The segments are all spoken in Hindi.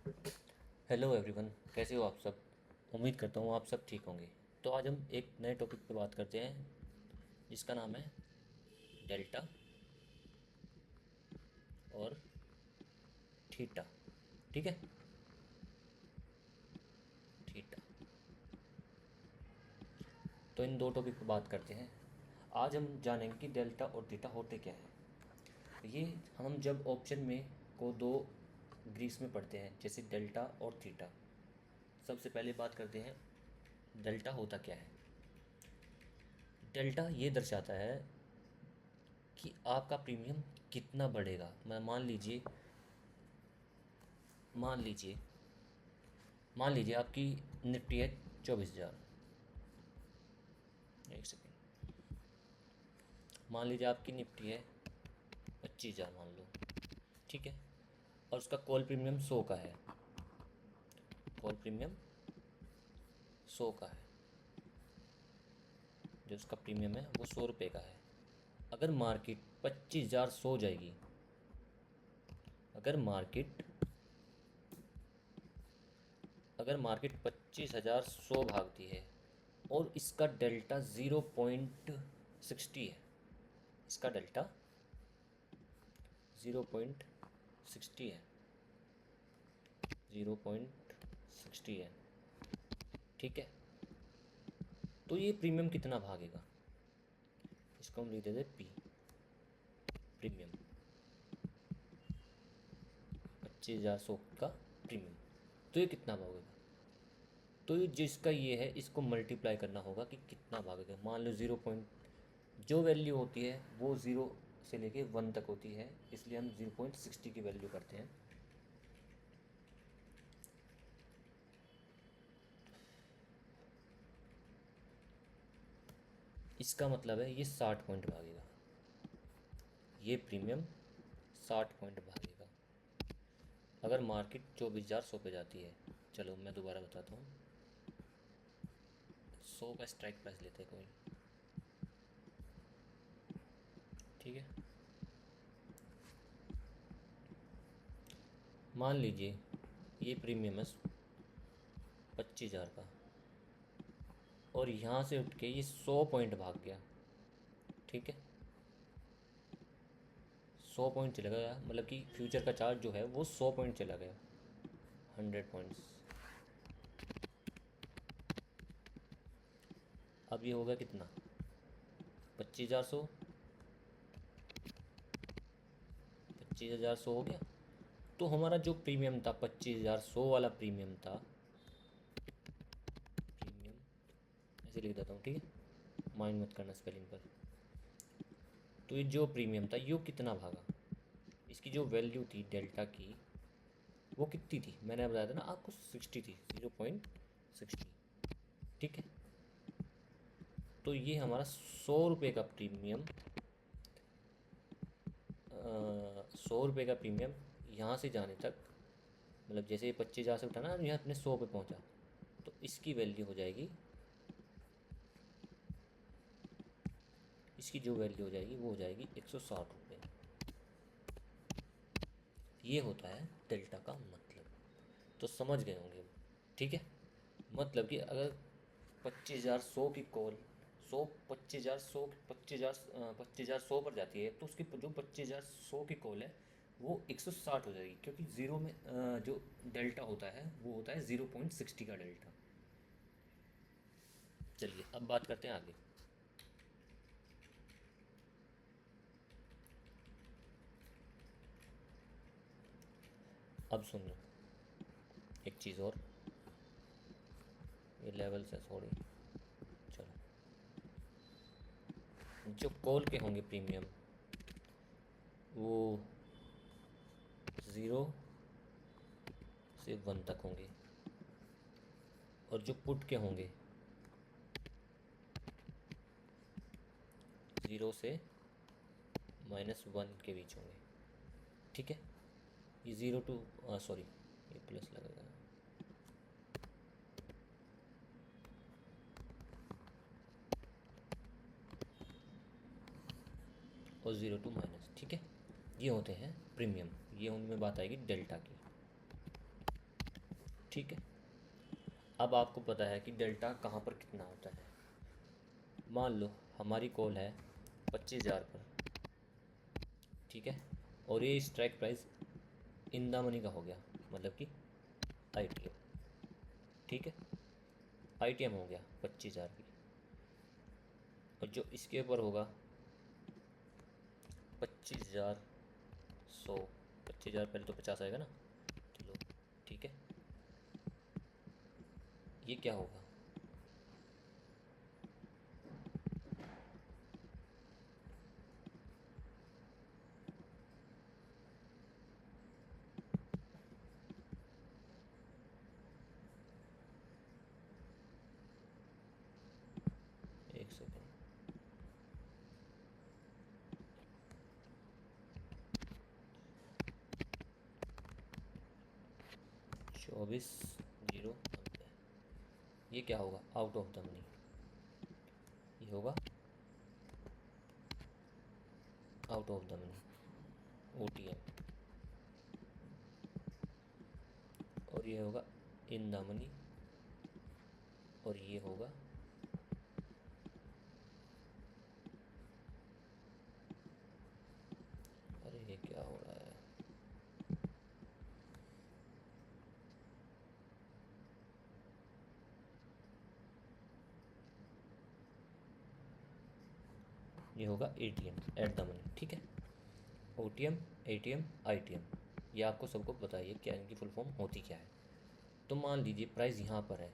हेलो एवरीवन, कैसे हो आप सब। उम्मीद करता हूँ आप सब ठीक होंगे। तो आज हम एक नए टॉपिक पे बात करते हैं जिसका नाम है डेल्टा और थीटा। ठीक है, थीटा। तो इन दो टॉपिक पे बात करते हैं। आज हम जानेंगे कि डेल्टा और थीटा होते क्या है। ये हम जब ऑप्शन में को दो ग्रीक्स में पढ़ते हैं, जैसे डेल्टा और थीटा। सबसे पहले बात करते हैं डेल्टा होता क्या है। डेल्टा ये दर्शाता है कि आपका प्रीमियम कितना बढ़ेगा। मैं मान लीजिए मान लीजिए आपकी निफ्टी है 24,000। एक सेकेंड। मान लीजिए आपकी निफ्टी है 25,000 मान लो। ठीक है, और उसका कॉल प्रीमियम 100 का है। कॉल प्रीमियम 100 का है। जो उसका प्रीमियम है वो 100 रुपये का है। अगर मार्केट 25,000 सो जाएगी, अगर मार्केट अगर मार्केट 25,000 100 भागती है और इसका डेल्टा 0.60 है। इसका डेल्टा 0.60 है। 0.60 है। ठीक है, तो ये प्रीमियम कितना भागेगा, इसको हम लिख देते पी। प्रीमियम 25,100 का प्रीमियम, तो ये कितना भागेगा। तो ये जिसका ये है इसको मल्टीप्लाई करना होगा कि कितना भागेगा। मान लो 0 जो वैल्यू होती है वो 0 से लेके 1 तक होती है, इसलिए हम 0.60 की वैल्यू करते हैं। इसका मतलब है ये 60 पॉइंट भागेगा। ये प्रीमियम 60 पॉइंट भागेगा अगर मार्केट 24,100 पे जाती है। चलो मैं दोबारा बताता हूँ। 100 का स्ट्राइक प्राइस लेते हैं कोई। ठीक है, मान लीजिए ये प्रीमियम है 25,000 का, और यहाँ से उठ के ये 100 पॉइंट भाग गया। ठीक है, 100 पॉइंट चला गया, मतलब कि फ्यूचर का चार्ज जो है वो 100 पॉइंट चला गया। 100 पॉइंट्स। अब ये होगा कितना, 25,100। 25,100 हो गया। तो हमारा जो प्रीमियम था 25,100 वाला प्रीमियम था। प्रीमियम ऐसे लिख देता हूँ, ठीक है, माइंड मत करना स्पेलिंग पर। तो ये जो प्रीमियम था ये कितना भागा, इसकी जो वैल्यू थी डेल्टा की वो कितनी थी, मैंने बताया था ना आपको 60 थी, 0.60। ठीक है, तो ये हमारा 100 रुपये का प्रीमियम, 100 रुपये का प्रीमियम यहाँ से जाने तक, मतलब जैसे ये 25,000 से उठा ना, यहाँ अपने 100 पे पहुँचा, तो इसकी वैल्यू हो जाएगी, इसकी जो वैल्यू हो जाएगी वो हो जाएगी 160 रुपये। ये होता है डेल्टा का मतलब। तो समझ गए होंगे। ठीक है, मतलब कि अगर 25,100 की कॉल, 100 25,100 25,100 पर जाती है, तो उसकी जो 25,100 की कॉल है वो 160 हो जाएगी, क्योंकि ज़ीरो में जो डेल्टा होता है वो होता है 0.60 का डेल्टा। चलिए अब बात करते हैं आगे। अब सुन लो एक चीज़ और, ये लेवल से थोड़ी। चलो, जो कॉल के होंगे प्रीमियम वो 0 से 1 तक होंगे, और जो पुट के होंगे 0 से -1 के बीच होंगे। ठीक है, ये 0 to, सॉरी, ये प्लस लगेगा, और 0 to-। ठीक है, ये होते हैं प्रीमियम। ये उनमें बात आएगी डेल्टा की। ठीक है। अब आपको पता है कि डेल्टा कहाँ पर कितना होता है। मान लो हमारी कॉल है 25,000 पर, ठीक है, और ये strike price in the money का हो गया, मतलब कि आईटीएम, ठीक है, आईटीएम हो गया 25,000 की। और जो इसके ऊपर होगा 25,100, 25,000 पहले तो 50 आएगा ना, चलो ठीक है, ये क्या होगा, एक सेकेंड, 24,090, ये क्या होगा, आउट ऑफ द मनी, ये होगा out of the money OTM, और ये होगा इन द मनी, और ये होगा अरे ये क्या हो रहा है, ये होगा एटीएम एट द मनी, ठीक है। ओटीएम, एटीएम, आईटीएम, ये आपको सबको पता है, ये क्या इनकी फुल फॉर्म होती क्या है। तो मान लीजिए प्राइस यहाँ पर है,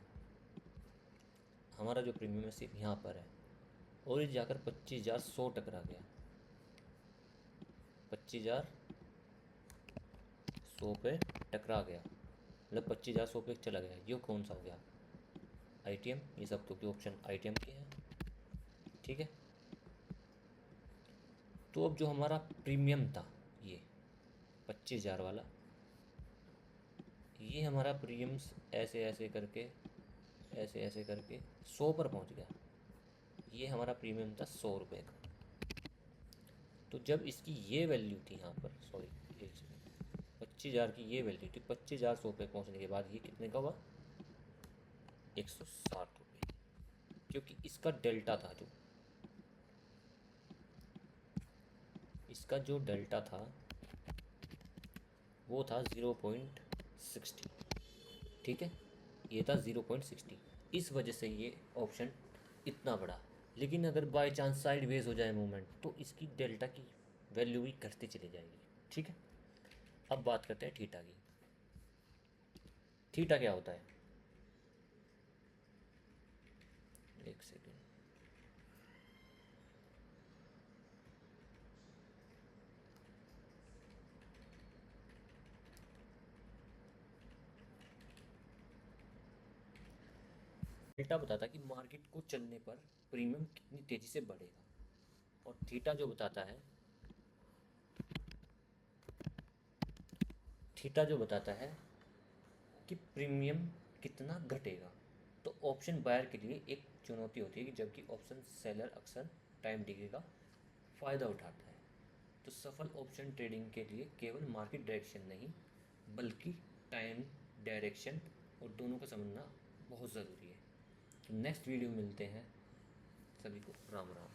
हमारा जो प्रीमियम है सिर्फ यहाँ पर है, और ये जाकर 25,100 टकरा गया, 25,100 पे टकरा गया, मतलब 25,100 पे चला गया, ये कौन सा हो गया, आईटीएम, ये सब तो ऑप्शन आईटीएम के हैं, ठीक है। तो अब जो हमारा प्रीमियम था ये 25,000 वाला, ये हमारा प्रीमियम ऐसे ऐसे करके, ऐसे ऐसे करके 100 पर पहुंच गया, ये हमारा प्रीमियम था 100 रुपये का। तो जब इसकी ये वैल्यू थी यहाँ पर, सॉरी, 25,000 की ये वैल्यू थी, 25,100 पे पहुँचने के बाद ये कितने का हुआ, 160 रुपये, क्योंकि इसका डेल्टा था, जो इसका जो डेल्टा था वो था 0.60, ठीक है, ये था 0.60, इस वजह से ये ऑप्शन इतना बड़ा। लेकिन अगर बाय चांस साइड वेज हो जाए मूवमेंट, तो इसकी डेल्टा की वैल्यू भी घटती चली जाएगी, ठीक है। अब बात करते हैं थीटा की। थीटा क्या होता है, एक सेकेंड, थीटा बताता है कि मार्केट को चलने पर प्रीमियम कितनी तेज़ी से बढ़ेगा, और थीटा जो बताता है, थीटा जो बताता है कि प्रीमियम कितना घटेगा। तो ऑप्शन बायर के लिए एक चुनौती होती है कि जबकि ऑप्शन सेलर अक्सर टाइम डिले का फ़ायदा उठाता है। तो सफल ऑप्शन ट्रेडिंग के लिए केवल मार्केट डायरेक्शन नहीं, बल्कि टाइम, डायरेक्शन और दोनों को समझना बहुत ज़रूरी है। तो नेक्स्ट वीडियो मिलते हैं, सभी को राम राम।